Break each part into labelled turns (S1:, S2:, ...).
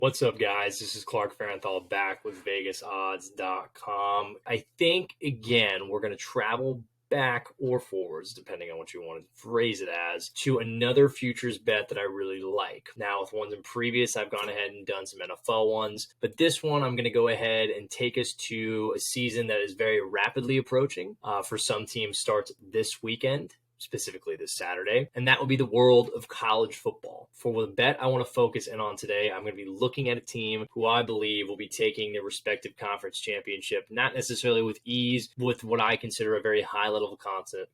S1: What's up, guys? This is Clark Farhenthold back with VegasOdds.com. I think, again, we're going to travel back or forwards, depending on what you want to phrase it as, to another futures bet that I really like. Now, with ones in previous, I've gone ahead and done some NFL ones, but this one, I'm going to go ahead and take us to a season that is very rapidly approaching. For some teams, starts this weekend, specifically this Saturday, and that will be the world of college football. For the bet I want to focus in on today, I'm going to be looking at a team who I believe will be taking their respective conference championship, not necessarily with ease, with what I consider a very high level of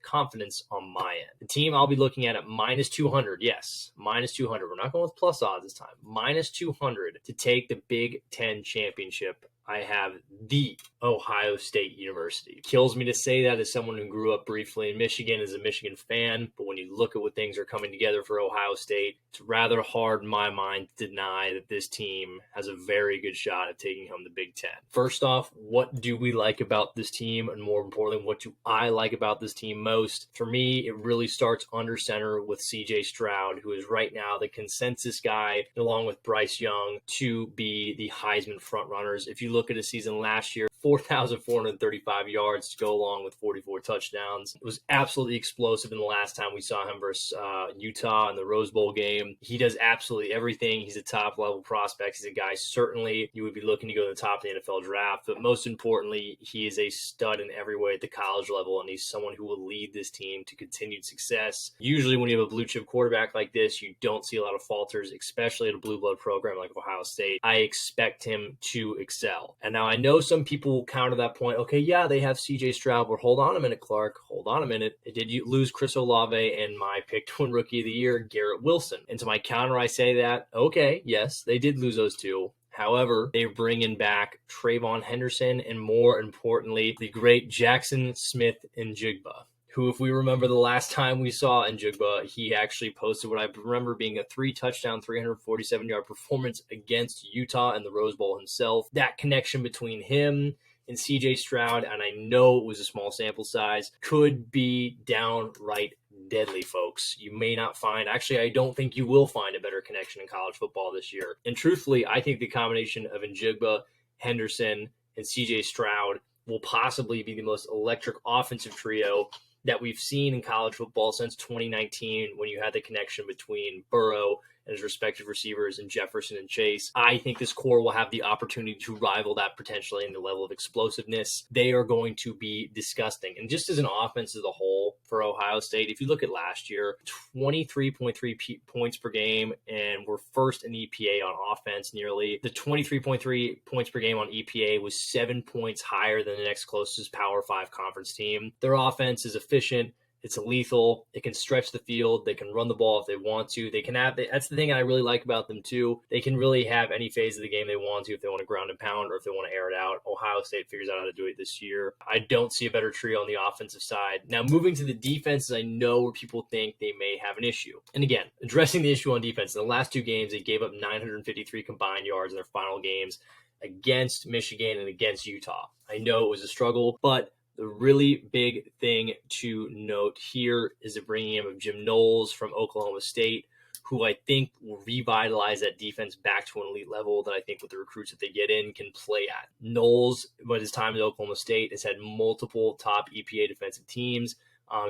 S1: confidence on my end. The team I'll be looking at minus 200, yes, minus 200. We're not going with plus odds this time. Minus 200 to take the Big Ten championship. I have the Ohio State University. Kills me to say that as someone who grew up briefly in Michigan, as a Michigan fan, but when you look at what things are coming together for Ohio State, it's rather hard in my mind to deny that this team has a very good shot at taking home the Big Ten. First off, what do we like about this team? And more importantly, what do I like about this team most? For me, it really starts under center with CJ Stroud, who is right now the consensus guy, along with Bryce Young, to be the Heisman frontrunners. If you look at a season last year, 4,435 yards to go along with 44 touchdowns. It was absolutely explosive in the last time we saw him versus Utah in the Rose Bowl game. He does absolutely everything. He's a top-level prospect. He's a guy certainly you would be looking to go to the top of the NFL draft, but most importantly, he is a stud in every way at the college level, and he's someone who will lead this team to continued success. Usually when you have a blue-chip quarterback like this, you don't see a lot of falters, especially at a blue-blood program like Ohio State. I expect him to excel. And now I know some people will counter that point. Okay, yeah, they have CJ Stroud, but hold on a minute, Clark. Hold on a minute. Did you lose Chris Olave and my pick to win Rookie of the Year, Garrett Wilson? And to my counter, I say that, okay, yes, they did lose those two. However, they're bringing back Trayvon Henderson and, more importantly, the great Jackson Smith-Njigba, who, if we remember the last time we saw Njigba, he actually posted what I remember being a 3-touchdown, 347-yard performance against Utah in the Rose Bowl himself. That connection between him and CJ Stroud, and I know it was a small sample size, could be downright deadly, folks. You may not find, actually, I don't think you will find a better connection in college football this year. And truthfully, I think the combination of Njigba, Henderson, and CJ Stroud will possibly be the most electric offensive trio that we've seen in college football since 2019, when you had the connection between Burrow and his respective receivers and Jefferson and Chase. I think this core will have the opportunity to rival that potentially in the level of explosiveness. They are going to be disgusting. And just as an offense as a whole for Ohio State, if you look at last year, 23.3 points per game, and we're first in EPA on offense nearly. The 23.3 points per game on EPA was 7 points higher than the next closest Power 5 conference team. Their offense is efficient. It's lethal. It can stretch the field. They can run the ball if they want to. They can have, that's the thing I really like about them too. They can really have any phase of the game they want to, if they want to ground and pound or if they want to air it out. Ohio State figures out how to do it this year. I don't see a better trio on the offensive side. Now, moving to the defenses, I know where people think they may have an issue. And again, addressing the issue on defense, in the last two games, they gave up 953 combined yards in their final games against Michigan and against Utah. I know it was a struggle, but the really big thing to note here is the bringing in of Jim Knowles from Oklahoma State, who I think will revitalize that defense back to an elite level that I think with the recruits that they get in can play at. Knowles, by his time at Oklahoma State, has had multiple top EPA defensive teams.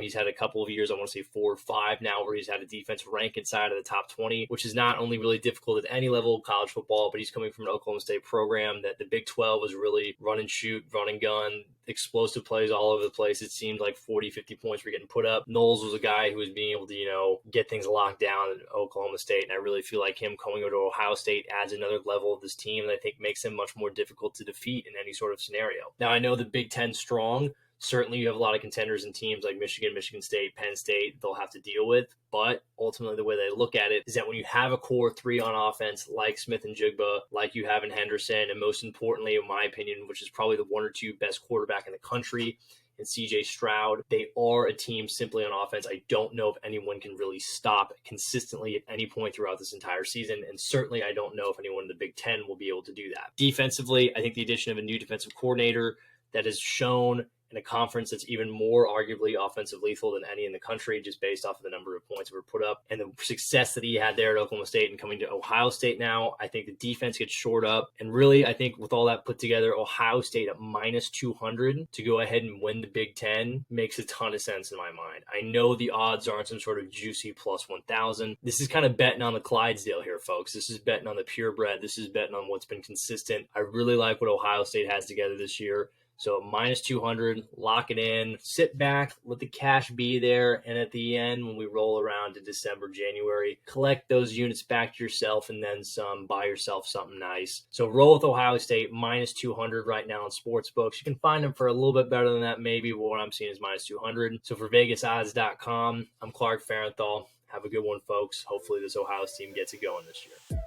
S1: He's had a couple of years, I want to say 4 or 5 now, where he's had a defense rank inside of the top 20, which is not only really difficult at any level of college football, but he's coming from an Oklahoma State program that the Big 12 was really run and shoot, run and gun, explosive plays all over the place. It seemed like 40, 50 points were getting put up. Knowles was a guy who was being able to, get things locked down at Oklahoma State, and I really feel like him coming over to Ohio State adds another level of this team that I think makes him much more difficult to defeat in any sort of scenario. Now, I know the Big 10's strong. Certainly, you have a lot of contenders and teams like Michigan, Michigan State, Penn State they'll have to deal with. But ultimately, the way they look at it is that when you have a core 3 on offense like Smith-Njigba, like you have in Henderson, and most importantly, in my opinion, which is probably the 1 or 2 best quarterback in the country, and CJ Stroud, they are a team simply on offense I don't know if anyone can really stop consistently at any point throughout this entire season. And certainly I don't know if anyone in the Big Ten will be able to do that. Defensively, I think the addition of a new defensive coordinator that has shown in a conference that's even more arguably offensive lethal than any in the country, just based off of the number of points that were put up and the success that he had there at Oklahoma State and coming to Ohio State now. I think the defense gets shored up. And really, I think with all that put together, Ohio State at minus 200 to go ahead and win the Big Ten makes a ton of sense in my mind. I know the odds aren't some sort of juicy plus 1,000. This is kind of betting on the Clydesdale here, folks. This is betting on the purebred. This is betting on what's been consistent. I really like what Ohio State has together this year. So minus 200, lock it in, sit back, let the cash be there. And at the end, when we roll around to December, January, collect those units back to yourself and then some, buy yourself something nice. So roll with Ohio State, minus 200 right now on sportsbooks. You can find them for a little bit better than that, maybe, but what I'm seeing is minus 200. So for VegasOdds.com, I'm Clark Farhenthold. Have a good one, folks. Hopefully this Ohio team gets it going this year.